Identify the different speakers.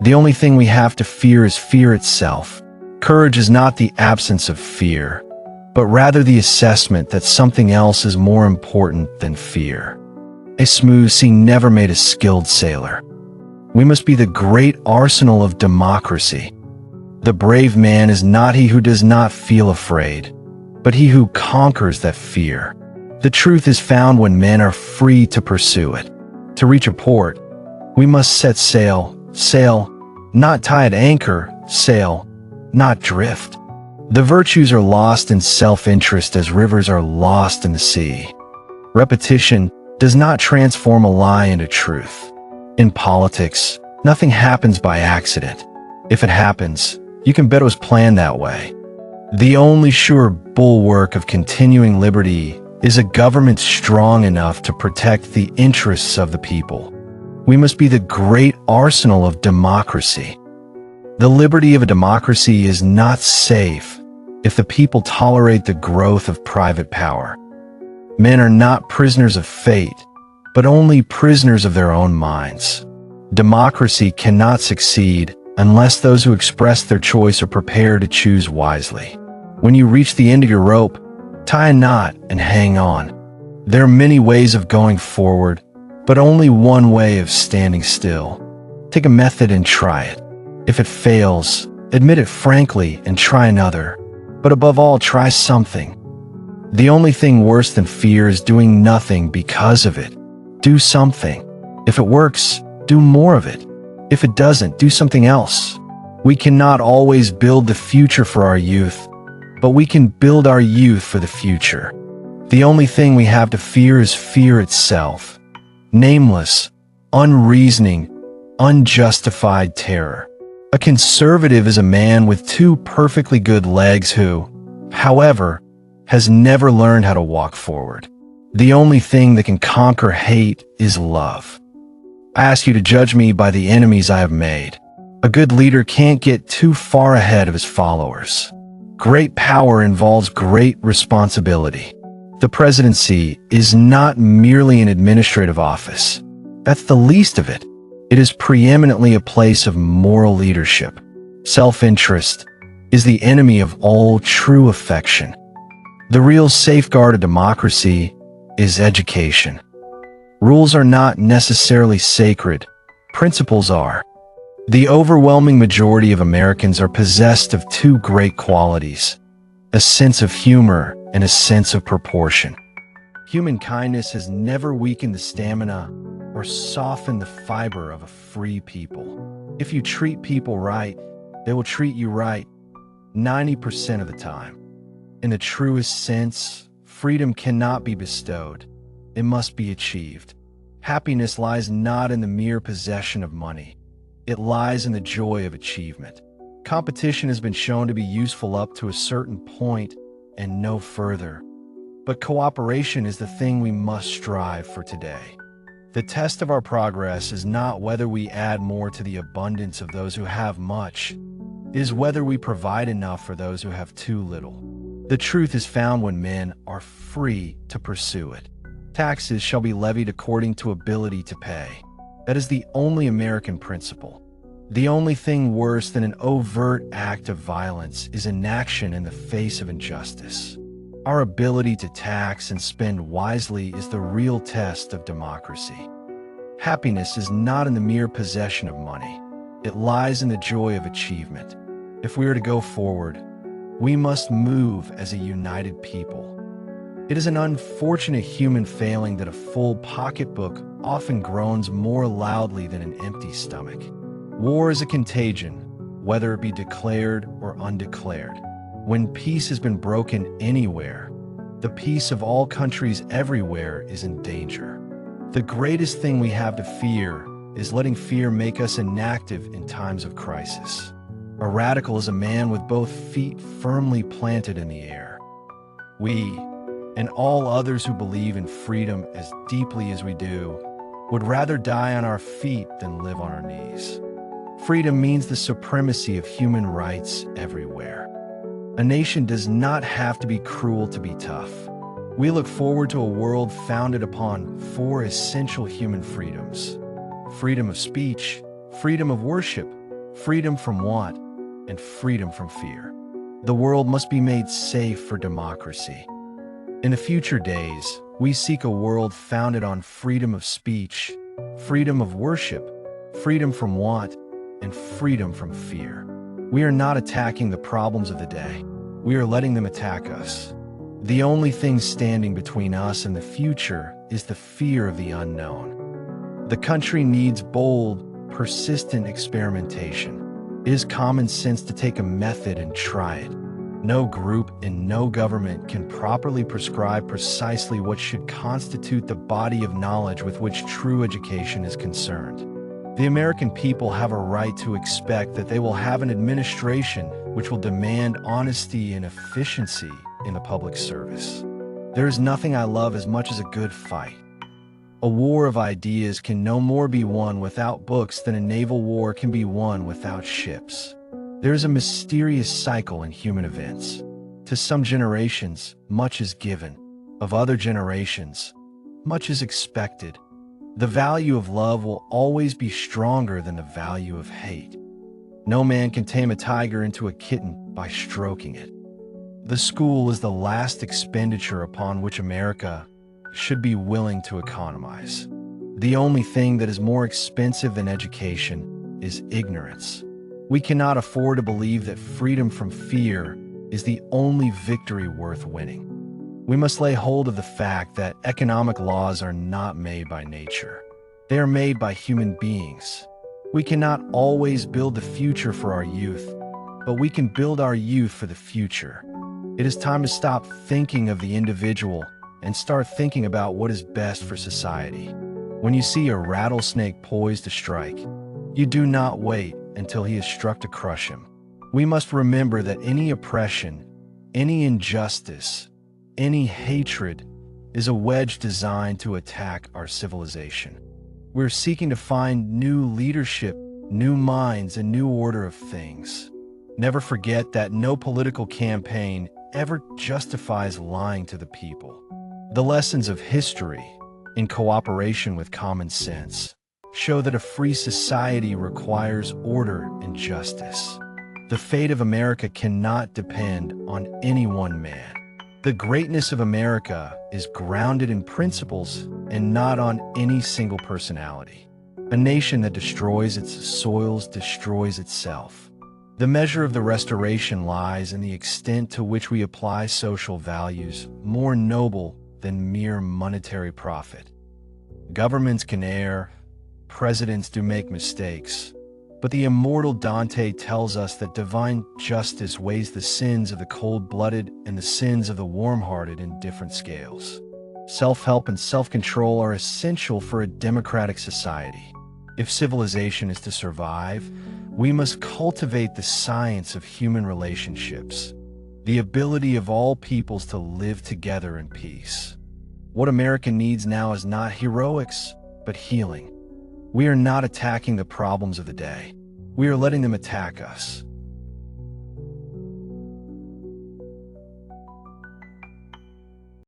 Speaker 1: The only thing we have to fear is fear itself. Courage is not the absence of fear, but rather the assessment that something else is more important than fear. A smooth sea never made a skilled sailor. We must be the great arsenal of democracy. The brave man is not he who does not feel afraid, but he who conquers that fear. The truth is found when men are free to pursue it. To reach a port, we must set sail, not tie at anchor, sail, not drift. The virtues are lost in self-interest as rivers are lost in the sea. Repetition does not transform a lie into truth. In politics, nothing happens by accident. If it happens, you can bet it was planned that way. The only sure bulwark of continuing liberty is a government strong enough to protect the interests of the people. We must be the great arsenal of democracy. The liberty of a democracy is not safe if the people tolerate the growth of private power. Men are not prisoners of fate, but only prisoners of their own minds. Democracy cannot succeed unless those who express their choice are prepared to choose wisely. When you reach the end of your rope, tie a knot and hang on. There are many ways of going forward, but only one way of standing still. Take a method and try it. If it fails, admit it frankly and try another. But above all, try something. The only thing worse than fear is doing nothing because of it. Do something. If it works, do more of it. If it doesn't, do something else. We cannot always build the future for our youth, but we can build our youth for the future. The only thing we have to fear is fear itself. Nameless, unreasoning, unjustified terror. A conservative is a man with two perfectly good legs who, however, has never learned how to walk forward. The only thing that can conquer hate is love. I ask you to judge me by the enemies I have made. A good leader can't get too far ahead of his followers. Great power involves great responsibility. The presidency is not merely an administrative office. That's the least of it. It is preeminently a place of moral leadership. Self-interest is the enemy of all true affection. The real safeguard of democracy is education. Rules are not necessarily sacred. Principles are. The overwhelming majority of Americans are possessed of two great qualities: a sense of humor and a sense of proportion. Human kindness has never weakened the stamina or softened the fiber of a free people. If you treat people right, they will treat you right 90% of the time. In the truest sense, freedom cannot be bestowed. It must be achieved. Happiness lies not in the mere possession of money. It lies in the joy of achievement. Competition has been shown to be useful up to a certain point and no further. But cooperation is the thing we must strive for today. The test of our progress is not whether we add more to the abundance of those who have much. It is whether we provide enough for those who have too little. The truth is found when men are free to pursue it. Taxes shall be levied according to ability to pay. That is the only American principle. The only thing worse than an overt act of violence is inaction in the face of injustice. Our ability to tax and spend wisely is the real test of democracy. Happiness is not in the mere possession of money. It lies in the joy of achievement. If we are to go forward, we must move as a united people. It is an unfortunate human failing that a full pocketbook often groans more loudly than an empty stomach. War is a contagion, whether it be declared or undeclared. When peace has been broken anywhere, the peace of all countries everywhere is in danger. The greatest thing we have to fear is letting fear make us inactive in times of crisis. A radical is a man with both feet firmly planted in the air. We, and all others who believe in freedom as deeply as we do, would rather die on our feet than live on our knees. Freedom means the supremacy of human rights everywhere. A nation does not have to be cruel to be tough. We look forward to a world founded upon 4 essential human freedoms: freedom of speech, freedom of worship, freedom from want, and freedom from fear. The world must be made safe for democracy. In the future days, we seek a world founded on freedom of speech, freedom of worship, freedom from want, and freedom from fear. We are not attacking the problems of the day. We are letting them attack us. The only thing standing between us and the future is the fear of the unknown. The country needs bold, persistent experimentation. It is common sense to take a method and try it. No group and no government can properly prescribe precisely what should constitute the body of knowledge with which true education is concerned. The American people have a right to expect that they will have an administration which will demand honesty and efficiency in the public service. There is nothing I love as much as a good fight. A war of ideas can no more be won without books than a naval war can be won without ships. There is a mysterious cycle in human events. To some generations, much is given. Of other generations, much is expected. The value of love will always be stronger than the value of hate. No man can tame a tiger into a kitten by stroking it. The school is the last expenditure upon which America should be willing to economize. The only thing that is more expensive than education is ignorance. We cannot afford to believe that freedom from fear is the only victory worth winning. We must lay hold of the fact that economic laws are not made by nature. They are made by human beings. We cannot always build the future for our youth, but we can build our youth for the future. It is time to stop thinking of the individual and start thinking about what is best for society. When you see a rattlesnake poised to strike, you do not wait until he is struck to crush him. We must remember that any oppression, any injustice, any hatred is a wedge designed to attack our civilization. We're seeking to find new leadership, new minds, and new order of things. Never forget that no political campaign ever justifies lying to the people. The lessons of history, in cooperation with common sense, show that a free society requires order and justice. The fate of America cannot depend on any one man. The greatness of America is grounded in principles and not on any single personality. A nation that destroys its soils destroys itself. The measure of the restoration lies in the extent to which we apply social values more noble than mere monetary profit. Governments can err, presidents do make mistakes, but the immortal Dante tells us that divine justice weighs the sins of the cold-blooded and the sins of the warm-hearted in different scales. Self-help and self-control are essential for a democratic society. If civilization is to survive, we must cultivate the science of human relationships, the ability of all peoples to live together in peace. What America needs now is not heroics, but healing. We are not attacking the problems of the day. We are letting them attack us.